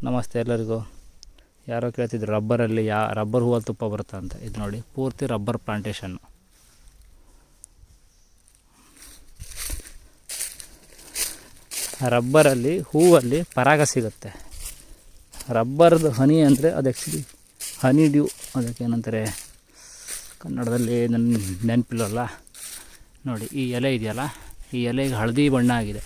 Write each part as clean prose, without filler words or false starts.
ನಮಸ್ತೆ ಎಲ್ಲರಿಗೂ. ಯಾರೋ ಕೇಳ್ತಿದ್ರು ರಬ್ಬರಲ್ಲಿ ರಬ್ಬರ್ ಹೂವಲ್ಲಿ ತುಪ್ಪ ಬರುತ್ತಾ ಅಂತ. ಇದು ನೋಡಿ, ಪೂರ್ತಿ ರಬ್ಬರ್ ಪ್ಲಾಂಟೇಶನ್ನು. ರಬ್ಬರಲ್ಲಿ ಹೂವಲ್ಲಿ ಪರಾಗ ಸಿಗುತ್ತೆ. ರಬ್ಬರ್ದು ಹನಿ ಅಂದರೆ ಅದು ಆ್ಯಕ್ಚುಲಿ ಹನಿ ಡ್ಯೂ, ಅದಕ್ಕೇನಂತಾರೆ ಕನ್ನಡದಲ್ಲಿ ನನ್ನ ನೆನಪಿಲ್ಲಲ್ಲ. ನೋಡಿ, ಈ ಎಲೆ ಇದೆಯಲ್ಲ, ಈ ಎಲೆಗೆ ಹಳದಿ ಬಣ್ಣ ಆಗಿದೆ.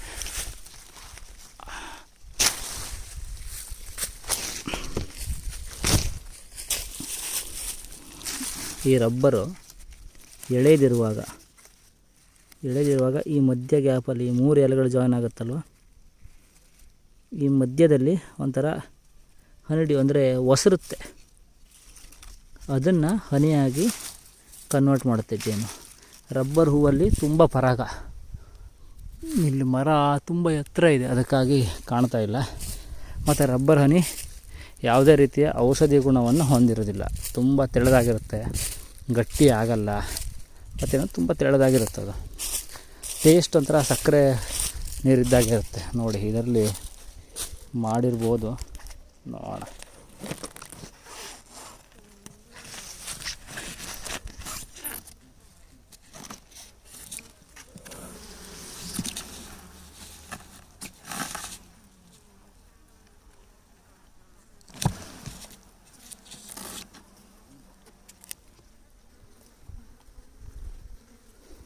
ಈ ರಬ್ಬರು ಎಳೆದಿರುವಾಗ ಈ ಮಧ್ಯ ಗ್ಯಾಪಲ್ಲಿ ಈ 3 ಎಲೆಗಳು ಜಾಯ್ನ್ ಆಗುತ್ತಲ್ವ, ಈ ಮಧ್ಯದಲ್ಲಿ ಒಂಥರ ಹನಿಡಿ ಅಂದರೆ ಒಸರುತ್ತೆ. ಅದನ್ನು ಹನಿಯಾಗಿ ಕನ್ವರ್ಟ್ ಮಾಡುತ್ತೆ ಜೇನು. ರಬ್ಬರ್ ಹೂವಲ್ಲಿ ತುಂಬ ಪರಾಗ. ಇಲ್ಲಿ ಮರ ತುಂಬ ಎತ್ತರ ಇದೆ, ಅದಕ್ಕಾಗಿ ಕಾಣ್ತಾ ಇಲ್ಲ. ಮತ್ತು ರಬ್ಬರ್ ಹನಿ ಯಾವುದೇ ರೀತಿಯ ಔಷಧಿ ಗುಣವನ್ನು ಹೊಂದಿರೋದಿಲ್ಲ. ತುಂಬ ತೆಳ್ಳದಾಗಿರುತ್ತೆ, ಗಟ್ಟಿ ಆಗಲ್ಲ. ಮತ್ತೇನೋ ತುಂಬ ತೆಳ್ಳದಾಗಿರುತ್ತೆ. ಅದು ಟೇಸ್ಟ್ ಒಂಥರ ಸಕ್ಕರೆ ನೀರಿದ್ದಾಗಿರುತ್ತೆ. ನೋಡಿ, ಇದರಲ್ಲಿ ಮಾಡಿರ್ಬೋದು, ನೋಡೋಣ.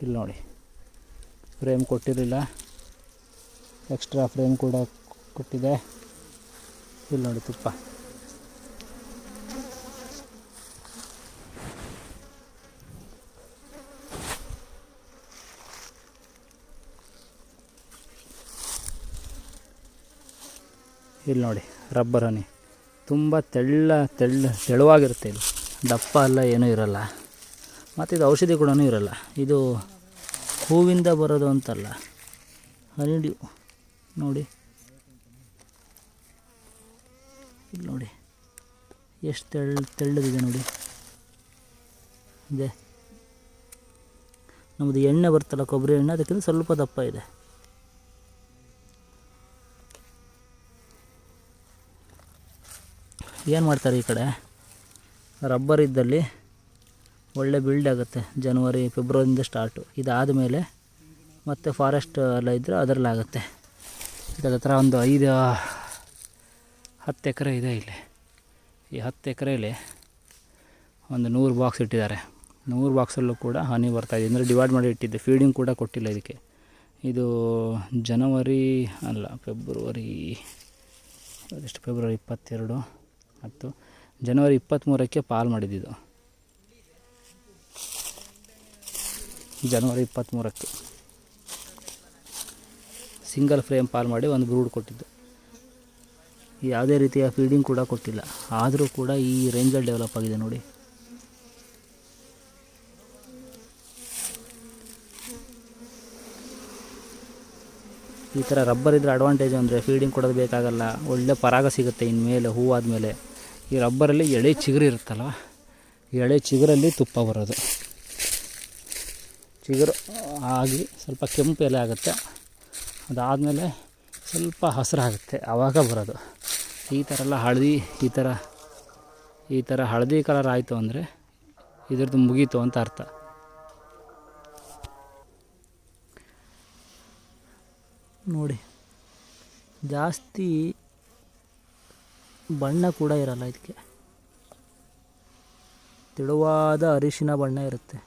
ಇಲ್ಲಿ ನೋಡಿ, ಫ್ರೇಮ್ ಕೊಟ್ಟಿರಲಿಲ್ಲ, ಎಕ್ಸ್ಟ್ರಾ ಫ್ರೇಮ್ ಕೂಡ ಕೊಟ್ಟಿದೆ. ಇಲ್ಲಿ ನೋಡಿ ತುಪ್ಪ. ಇಲ್ಲಿ ನೋಡಿ, ರಬ್ಬರ್ ಹನಿ ತುಂಬ ತೆಳುವಾಗಿರುತ್ತೆ. ಇದು ದಪ್ಪ ಎಲ್ಲ ಏನೂ ಇರಲ್ಲ, ಮತ್ತು ಇದು ಔಷಧಿ ಗುಣವೂ ಇರಲ್ಲ. ಇದು ಹೂವಿಂದ ಬರೋದು ಅಂತಲ್ಲ, ಹನಿಡ್ಯೂ. ನೋಡಿ, ಇಲ್ಲಿ ನೋಡಿ ಎಷ್ಟು ತೆಳ್ಳದಿದೆ ನೋಡಿ. ಇದೆ ನಮ್ಮದು ಎಣ್ಣೆ ಬರ್ತಲ್ಲ, ಕೊಬ್ಬರಿ ಎಣ್ಣೆ, ಅದಕ್ಕಿಂತ ಸ್ವಲ್ಪ ದಪ್ಪ ಇದೆ. ಏನು ಮಾಡ್ತಾರೆ ಈ ಕಡೆ, ರಬ್ಬರ್ ಇದ್ದಲ್ಲಿ ಒಳ್ಳೆ ಬಿಲ್ಡ್ ಆಗುತ್ತೆ. ಜನವರಿ ಫೆಬ್ರವರಿಯಿಂದ ಸ್ಟಾರ್ಟು. ಇದಾದ ಮೇಲೆ ಮತ್ತು ಫಾರೆಸ್ಟ್ ಎಲ್ಲ ಇದ್ದರೆ ಅದರಲ್ಲಾಗುತ್ತೆ. ಇದರ ಹತ್ರ ಒಂದು 5-10 ಎಕರೆ ಇದೆ ಇಲ್ಲಿ. ಈ 10 ಎಕರೆಯಲ್ಲಿ ಒಂದು 100 ಬಾಕ್ಸ್ ಇಟ್ಟಿದ್ದಾರೆ. 100 ಬಾಕ್ಸಲ್ಲೂ ಕೂಡ ಹನಿ ಬರ್ತಾಯಿದೆ. ಅಂದರೆ ಡಿವೈಡ್ ಮಾಡಿ ಇಟ್ಟಿದ್ದೆ, ಫೀಡಿಂಗ್ ಕೂಡ ಕೊಟ್ಟಿಲ್ಲ ಇದಕ್ಕೆ. ಇದು ಫೆಬ್ರವರಿ 22 ಮತ್ತು ಜನವರಿ 23ಕ್ಕೆ ಪಾಲ್ ಮಾಡಿದ್ದು. ಜನವರಿ 23ಕ್ಕೆ ಸಿಂಗಲ್ ಫ್ರೇಮ್ ಪಾಲ್ ಮಾಡಿ ಒಂದು ಬ್ರೂಡ್ ಕೊಟ್ಟಿದ್ದು. ಯಾವುದೇ ರೀತಿಯ ಫೀಡಿಂಗ್ ಕೂಡ ಕೊಟ್ಟಿಲ್ಲ, ಆದರೂ ಕೂಡ ಈ ರೇಂಜಲ್ಲಿ ಡೆವಲಪ್ ಆಗಿದೆ ನೋಡಿ. ಈ ಥರ ರಬ್ಬರ್ ಇದ್ದರೆ ಅಡ್ವಾಂಟೇಜ್ ಅಂದರೆ ಫೀಡಿಂಗ್ ಕೊಡೋದು ಬೇಕಾಗಲ್ಲ, ಒಳ್ಳೆ ಪರಾಗ ಸಿಗುತ್ತೆ ಇನ್ಮೇಲೆ ಹೂವಾದಮೇಲೆ. ಈ ರಬ್ಬರಲ್ಲಿ ಎಳೆ ಚಿಗುರು ಇರುತ್ತಲ್ವ, ಎಳೆ ಚಿಗುರಲ್ಲಿ ತುಪ್ಪ ಬರೋದು. ಚಿಗುರು ಆಗಿ ಸ್ವಲ್ಪ ಕೆಂಪು ಎಲೆ ಆಗುತ್ತೆ, ಅದಾದಮೇಲೆ ಸ್ವಲ್ಪ ಹಸಿರಾಗುತ್ತೆ, ಆವಾಗ ಬರೋದು. ಈ ಥರ ಎಲ್ಲ ಈ ಥರ ಹಳದಿ ಕಲರ್ ಆಯಿತು ಅಂದರೆ ಇದ್ರದ್ದು ಮುಗೀತು ಅಂತ ಅರ್ಥ. ನೋಡಿ, ಜಾಸ್ತಿ ಬಣ್ಣ ಕೂಡ ಇರಲ್ಲ ಇದಕ್ಕೆ, ತೆಳುವಾದ ಅರಿಶಿನ ಬಣ್ಣ ಇರುತ್ತೆ,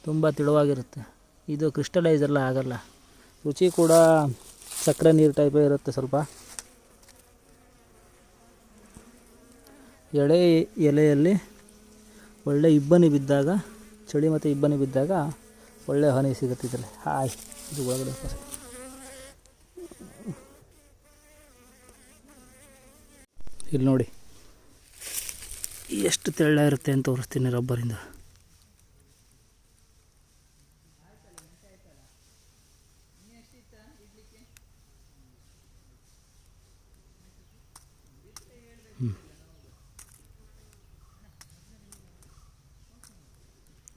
ತುಂಬ ತೆಳುವಾಗಿರುತ್ತೆ. ಇದು ಕ್ರಿಸ್ಟಲೈಸ್ ಎಲ್ಲ ಆಗಲ್ಲ. ರುಚಿ ಕೂಡ ಸಕ್ಕರೆ ನೀರು ಟೈಪೇ ಇರುತ್ತೆ ಸ್ವಲ್ಪ. ಎಳೆ ಎಲೆಯಲ್ಲಿ ಒಳ್ಳೆ ಇಬ್ಬನಿ ಬಿದ್ದಾಗ, ಚಳಿ ಮತ್ತು ಇಬ್ಬನಿ ಬಿದ್ದಾಗ ಒಳ್ಳೆ ಹನಿ ಸಿಗುತ್ತೆ ಇದರಲ್ಲಿ. ಇದು ಒಳಗಡೆ ಇಲ್ಲಿ ನೋಡಿ ಎಷ್ಟು ತೆಳ್ಳ ಇರುತ್ತೆ ಅಂತ ತೋರಿಸ್ತೀನಿ ರಬ್ಬರಿಂದ.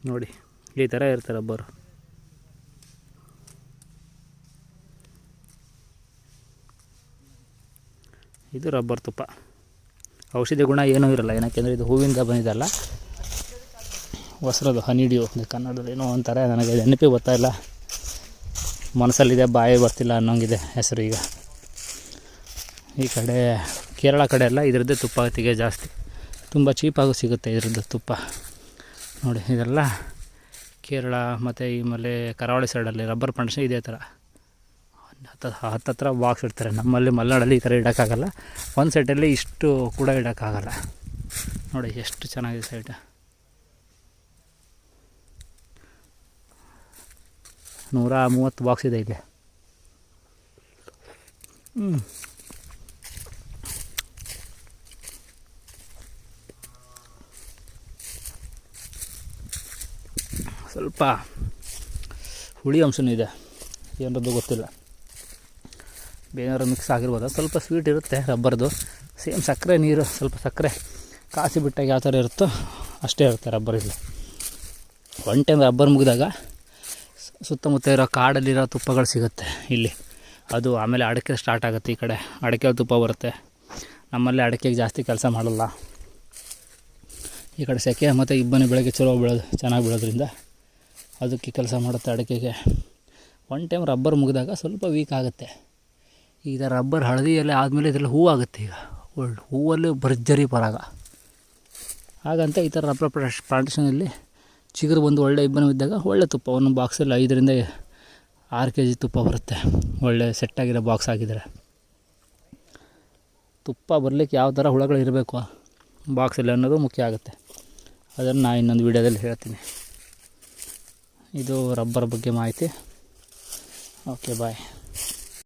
ನೋಡಿ, ಈ ಥರ ಇರುತ್ತೆ ರಬ್ಬರು. ಇದು ರಬ್ಬರ್ ತುಪ್ಪ. ಔಷಧಿ ಗುಣ ಏನೂ ಇರಲ್ಲ, ಏನಕ್ಕೆಂದರೆ ಇದು ಹೂವಿಂದ ಬಂದಿದ್ದಲ್ಲ. ಹೊಸರದು ಹನಿಡಿಯು ಕನ್ನಡದಲ್ಲಿ ಏನೋ ಅಂತಾರೆ, ನನಗೆ ನೆನಪಿಗೆ ಗೊತ್ತಾಯಿಲ್ಲ, ಮನಸ್ಸಲ್ಲಿದೆ ಬಾಯಿ ಬರ್ತಿಲ್ಲ ಅನ್ನೋಂಗಿದೆ ಹೆಸರು. ಈಗ ಈ ಕಡೆ ಕೇರಳ ಕಡೆ ಎಲ್ಲ ಇದರದ್ದೇ ತುಪ್ಪ ತೆಗೆ ಜಾಸ್ತಿ, ತುಂಬ ಚೀಪಾಗೂ ಸಿಗುತ್ತೆ ಇದರದ್ದು ತುಪ್ಪ. ನೋಡಿ ಇದೆಲ್ಲ ಕೇರಳ ಮತ್ತು ಈ ಮೇಲೆ ಕರಾವಳಿ ಸೈಡಲ್ಲಿ ರಬ್ಬರ್ ಪ್ಲಾಂಟೇಶನ್ ಇದೇ ಥರ ಹತ್ತತ್ರ ಬಾಕ್ಸ್ ಇಡ್ತಾರೆ. ನಮ್ಮಲ್ಲಿ ಮಲೆನಾಡಲ್ಲಿ ಈ ಥರ ಇಡೋಕ್ಕಾಗಲ್ಲ, ಒಂದು ಸೈಡಲ್ಲಿ ಇಷ್ಟು ಕೂಡ ಇಡೋಕ್ಕಾಗಲ್ಲ. ನೋಡಿ ಎಷ್ಟು ಚೆನ್ನಾಗಿದೆ ಸೈಡ್. 130 ಬಾಕ್ಸ್ ಇದೆ ಇಲ್ಲಿ. ಸ್ವಲ್ಪ ಹುಳಿ ಅಂಶನೂ ಇದೆ, ಏನರದ್ದು ಗೊತ್ತಿಲ್ಲ, ಬೇನಾರು ಮಿಕ್ಸ್ ಆಗಿರ್ಬೋದು. ಸ್ವಲ್ಪ ಸ್ವೀಟ್ ಇರುತ್ತೆ ರಬ್ಬರ್ದು, ಸೇಮ್ ಸಕ್ಕರೆ ನೀರು, ಸ್ವಲ್ಪ ಸಕ್ಕರೆ ಕಾಸಿ ಬಿಟ್ಟಾಗ ಯಾವ ಥರ ಇರುತ್ತೋ ಅಷ್ಟೇ ಇರುತ್ತೆ ರಬ್ಬರಲ್ಲಿ. ಒನ್ ಟೈಮ್ ರಬ್ಬರ್ ಮುಗಿದಾಗ ಸುತ್ತಮುತ್ತ ಇರೋ ಕಾಡಲ್ಲಿರೋ ತುಪ್ಪಗಳು ಸಿಗುತ್ತೆ ಇಲ್ಲಿ. ಅದು ಆಮೇಲೆ ಅಡಿಕೆ ಸ್ಟಾರ್ಟ್ ಆಗುತ್ತೆ, ಈ ಕಡೆ ಅಡಿಕೆ ತುಪ್ಪ ಬರುತ್ತೆ. ನಮ್ಮಲ್ಲಿ ಅಡಿಕೆಗೆ ಜಾಸ್ತಿ ಕೆಲಸ ಮಾಡಲ್ಲ, ಈ ಕಡೆ ಸೆಕೆ ಮತ್ತು ಇಬ್ಬನಿ ಬೆಳಗ್ಗೆ ಚಲೋ ಬೆಳೆದು ಚೆನ್ನಾಗಿ ಬೆಳೋದ್ರಿಂದ ಅದಕ್ಕೆ ಕೆಲಸ ಮಾಡುತ್ತೆ ಅಡಿಕೆಗೆ. ಒನ್ ಟೈಮ್ ರಬ್ಬರ್ ಮುಗಿದಾಗ ಸ್ವಲ್ಪ ವೀಕ್ ಆಗುತ್ತೆ. ಈಗ ರಬ್ಬರ್ ಹಳದಿ ಎಲೆ ಆದಮೇಲೆ ಇದರಲ್ಲಿ ಹೂವು ಆಗುತ್ತೆ. ಈಗ ಹೂವಲ್ಲಿ ಭರ್ಜರಿ ಪರಾಗ, ಹಾಗಂತ ಈ ಥರ ರಬ್ಬರ್ ಪ್ಲಾಂಟೇಶನಲ್ಲಿ ಚಿಗುರು ಬಂದು ಒಳ್ಳೆ ಇಬ್ಬನಿ ಇದ್ದಾಗ ಒಳ್ಳೆ ತುಪ್ಪ, ಒಂದು ಬಾಕ್ಸಲ್ಲಿ 5 ರಿಂದ 6 kg ತುಪ್ಪ ಬರುತ್ತೆ. ಒಳ್ಳೆ ಸೆಟ್ಟಾಗಿರೋ ಬಾಕ್ಸ್ ಆಗಿದ್ದಾರೆ. ತುಪ್ಪ ಬರಲಿಕ್ಕೆ ಯಾವ ಥರ ಹುಳಗಳು ಇರಬೇಕು ಬಾಕ್ಸಲ್ಲಿ ಅನ್ನೋದು ಮುಖ್ಯ ಆಗುತ್ತೆ. ಅದನ್ನು ನಾನು ಇನ್ನೊಂದು ವೀಡಿಯೋದಲ್ಲಿ ಹೇಳ್ತೀನಿ. ಇದು ರಬ್ಬರ್ ಬಗ್ಗೆ ಮಾಹಿತಿ. ಓಕೆ ಬಾಯ್.